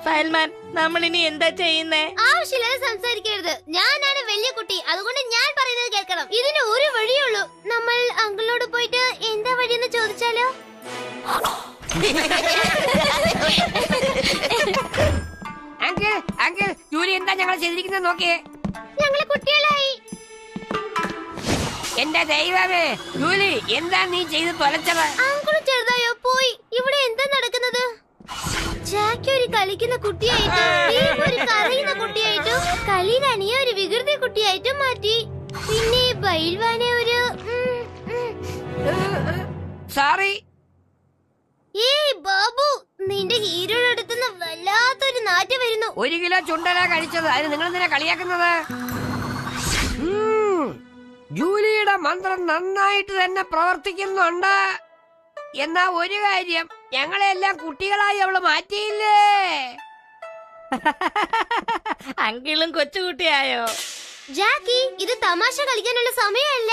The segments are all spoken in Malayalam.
ഫയൽമാൻ, നമ്മൾ ഇനി എന്താ ചെയ്യുന്നേ? ആവശ്യമില്ലാതെ സംസാരിക്കരുത്. ഞാനാണ് വലിയ കുട്ടി, അതുകൊണ്ട് ഞാൻ പറയുന്നത് കേൾക്കണം. ഇതിന് ഒരു വഴിയുള്ളൂ. നമ്മൾ അങ്കിളിനോട് പോയിട്ട് എന്താ വഴിയെന്ന് ചോദിച്ചാലോ? അങ്കിൾ ജൂലി എന്താ ഞങ്ങൾ ചെയ്തിരിക്കുന്നത് നോക്കിയേ. ഞങ്ങള് കുട്ടികളായി. എന്റെ ദൈവമേ, ജൂലി എന്താ നീ ചെയ്ത് തൊലച്ചത്? അങ്കിളും ചെറുതായോ പോയി. ഇവിടെ എന്താ നടക്കുന്നത്? ജാക്കി ഒരു കളിക്കുന്ന കുട്ടിയായിട്ടും ഒരു കരയുന്ന കുട്ടിയായിട്ടും കളീനണിയെ ഒരു വികൃതി കുട്ടിയായിട്ടും മാറ്റി. പിന്നെ ബൈൽവാനെ ഒരു സോറി. ഏയ് ബാബു, നിന്റെ ഹീരോയുടെ അടുത്തുനിന്ന് വല്ലാത്തൊരു നാറ്റം വരുന്നു. 1 കിലോ ചുണ്ടല കഴിച്ചത്, അതിന് നിങ്ങൾ എന്തിനാ കളിയാക്കുന്നത്? ജൂലിയുടെ മന്ത്രം നന്നായിട്ട് തന്നെ പ്രവർത്തിക്കുന്നുണ്ട്. എന്നാ ഒരു കാര്യം, ഞങ്ങളെല്ലാം കുട്ടികളായി അവള് മാറ്റിയില്ലേ? അങ്കിളും കൊച്ചുകുട്ടിയായോ? ജാക്കി, ഇത് തമാശ കളിക്കാനുള്ള സമയമല്ല.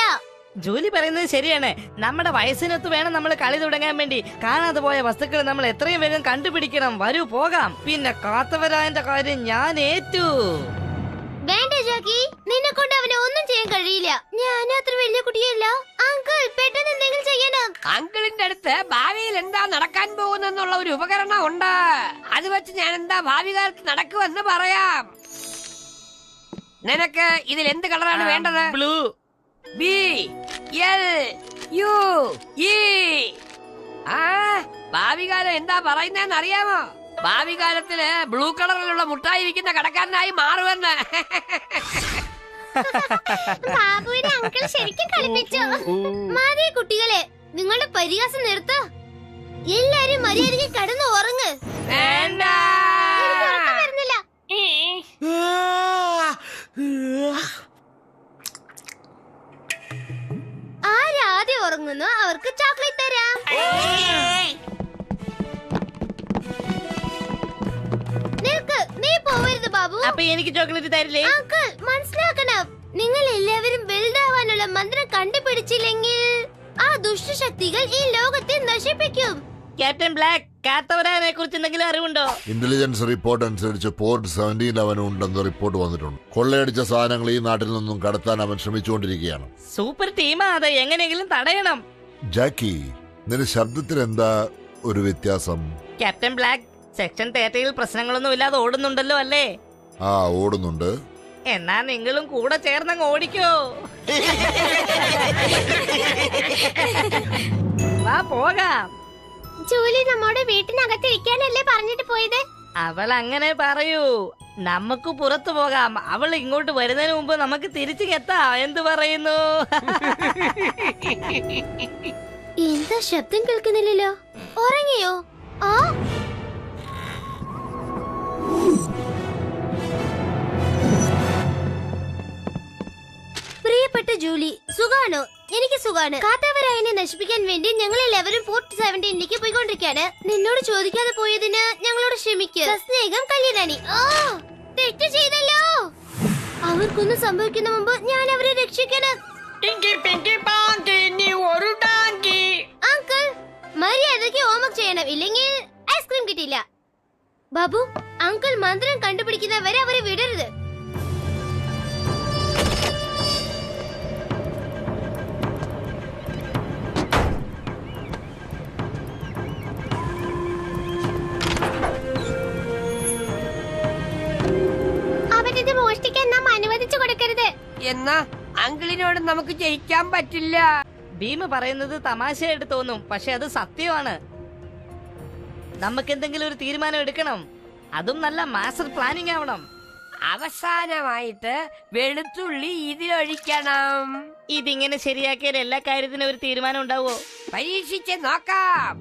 ജോലി പറയുന്നത് ശരിയാണ്. നമ്മുടെ വയസ്സിനൊത്ത് വേണം നമ്മൾ കളി തുടങ്ങാൻ വേണ്ടി. കാണാതെ പോയ വസ്തുക്കൾ നമ്മൾ എത്രയും വേഗം കണ്ടുപിടിക്കണം. വരൂ പോകാം. പിന്നെ കാത്തവരാന്റെ കാര്യം ഞാൻ ഏറ്റു. വേണ്ട ജാക്കി, നിന്നെ കൊണ്ട് അവനെ ഒന്നും ചെയ്യാൻ കഴിയില്ല. ഞാനും അത്ര വലിയ കുട്ടിയല്ല. അങ്കിൾ പെട്ടെന്ന് എന്തെങ്കിലും ചെയ്യണം. അങ്കിളിന്റെ അടുത്ത് ഭാവിയിൽ എന്താ നടക്കാൻ പോകുന്നുള്ള ഒരു ഉപകരണം ഉണ്ട്. അത് വെച്ച് ഞാൻ എന്താ ഭാവി കാലത്ത് നടക്കുമെന്ന് പറയാം. നിനക്ക് ഇതിൽ എന്ത് കളറാണ് വേണ്ടത്? ബ്ലൂ. BLUE. ഭാവി കാലം എന്താ പറയുന്നതെന്ന് അറിയാമോ? ഭാവി കാലത്തില് ബ്ലൂ കളറിലുള്ള മുട്ടായി വിൽക്കുന്ന കടക്കാരനായി മാറുമെന്ന്. ബാബുവിനെ അങ്കിൾ ശരിക്കും കളിപ്പിച്ചു. മതി കുട്ടികളെ, നിങ്ങളുടെ പരിഹാസം നിർത്ത്. എല്ലാരും മര്യാദയ്ക്ക് കടന്നു ഉറങ്ങ്. വേണ്ട. എനിക്ക് ഉറക്കം വരുന്നില്ല. ആരാദ്യം ഉറങ്ങുന്നു അവർക്ക് ചോക്ലേറ്റ് തരാം. നിൽക്ക്, നീ പോവരുത് ബാബു. അപ്പൊ എനിക്ക് ചോക്ലേറ്റ് തരില്ലേ? അങ്കിൾ മനസ്സിലാക്കണം, നിങ്ങൾ എല്ലാവരും വലുതാവാനുള്ള മന്ത്രം കണ്ടുപിടിച്ചില്ലെങ്കിൽ ആ ദുഷ്ടശക്തികൾ ഈ ലോകത്തെ നശിപ്പിക്കും. ക്യാപ്റ്റൻ ബ്ലാക്ക്, കാത്തവരാനെ കുറിച്ച് എന്തെങ്കിലും അറിവുണ്ടോ? ഇന്റലിജൻസ് റിപ്പോർട്ട് അനുസരിച്ച് പോർട്ട് 17 അവന് ഉണ്ടെന്ന് റിപ്പോർട്ട് വന്നിട്ടുണ്ട്. കൊള്ളയടിച്ച സാധനങ്ങൾ ഈ നാട്ടിൽ നിന്നും കടത്താൻ അവൻ ശ്രമിച്ചുകൊണ്ടിരിക്കുകയാണ്. സൂപ്പർ ടീമാ അത്, എങ്ങനെയെങ്കിലും തടയണം. ജാക്കി, നിന്റെ ശബ്ദത്തിൽ എന്താ ഒരു വ്യത്യാസം? ക്യാപ്റ്റൻ ബ്ലാക്ക്, സെക്ഷൻ 30 പ്രശ്നങ്ങളൊന്നും ഇല്ലാതെ ഓടുന്നുണ്ടല്ലോ അല്ലേ? ആ, ഓടുന്നുണ്ട്. എന്നാ നിങ്ങളും കൂടെ ചേർന്നങ്ങ് ഓടിക്കോ. വാ പോകാം. ജൂലി നമ്മുടെ വീട്ടിനകത്തിരിക്കാനല്ലേ പറഞ്ഞിട്ട് പോയത്? അവൾ അങ്ങനെ പറയൂ. നമുക്ക് പുറത്തു പോകാം. അവൾ ഇങ്ങോട്ട് വരുന്നതിന് മുമ്പ് നമുക്ക് തിരിച്ചു എത്താം. എന്ത് പറയുന്നു? എന്താ ശബ്ദം കേൾക്കുന്നില്ലല്ലോ? ഉറങ്ങിയോ? ആ, പ്രിയപ്പെട്ട ജൂലി, സുഖാണോ? എനിക്ക് സുഖാണ്. കാത്തവരായനെ നശിപ്പിക്കാൻ വേണ്ടി ഞങ്ങൾ എല്ലാവരും ഫോർട്ട് 17ലേക്ക് പോയിക്കൊണ്ടിരിക്കുകയാണ്. നിന്നോട് ചോദിക്കാതെ പോയതിന് ഞങ്ങളോട് ക്ഷമിക്കുക. സ്നേഹം കല്യാണി. തെറ്റ് ചെയ്തല്ലോ. അവർക്കൊന്നും സംഭവിക്കുന്ന മുമ്പ് ഞാൻ അവരെ രക്ഷിക്കണം. അങ്കിൾ, മര്യാദയ്ക്ക് ഹോംവർക്ക് ചെയ്യണം, ഇല്ലെങ്കിൽ ഐസ്ക്രീം കിട്ടില്ല. ബാബു, അങ്കിൾ മന്ത്രം കണ്ടുപിടിക്കുന്നവരെ അവരെ വിടരുത്. അവരിത് മോഷ്ടിക്കാൻ നാം അനുവദിച്ചു കൊടുക്കരുത്. എന്നാ അങ്കിളിനോട് നമുക്ക് ജയിക്കാൻ പറ്റില്ല. ഭീമ പറയുന്നത് തമാശയായിട്ട് തോന്നും, പക്ഷെ അത് സത്യമാണ്. നമുക്ക് എന്തെങ്കിലും ഒരു തീരുമാനം എടുക്കണം. അതും നല്ല മാസ്റ്റർ പ്ലാനിങ് ആവണം. അവസാനമായിട്ട് വെളുത്തുള്ളി ഇതിലൊഴിക്കണം. ഇതിങ്ങനെ ശരിയാക്കിയാൽ എല്ലാ കാര്യത്തിനും ഒരു തീരുമാനം ഉണ്ടാവോ? പരീക്ഷിച്ച് നോക്കാം.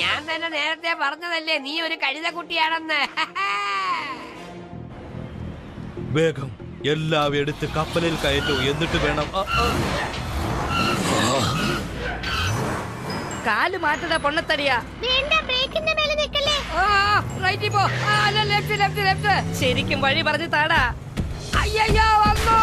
ഞാൻ തന്നെ നേരത്തെ പറഞ്ഞതല്ലേ നീ ഒരു കഴുതക്കുട്ടിയാണെന്ന്. വേഗം എല്ലാം എടുത്ത് കപ്പലിൽ കയറ്റൂ, എന്നിട്ട് വേണം. കാല് മാറ്റട പൊണ്ണത്തടിയാ. വേണ്ട, ബ്രേക്കിന്റെ മേലെ നിൽക്കല്ലേ. റൈറ്റ് പോ. Left left left. ശരിക്കും വഴി പറഞ്ഞു താടാ. അയ്യോ വന്നു.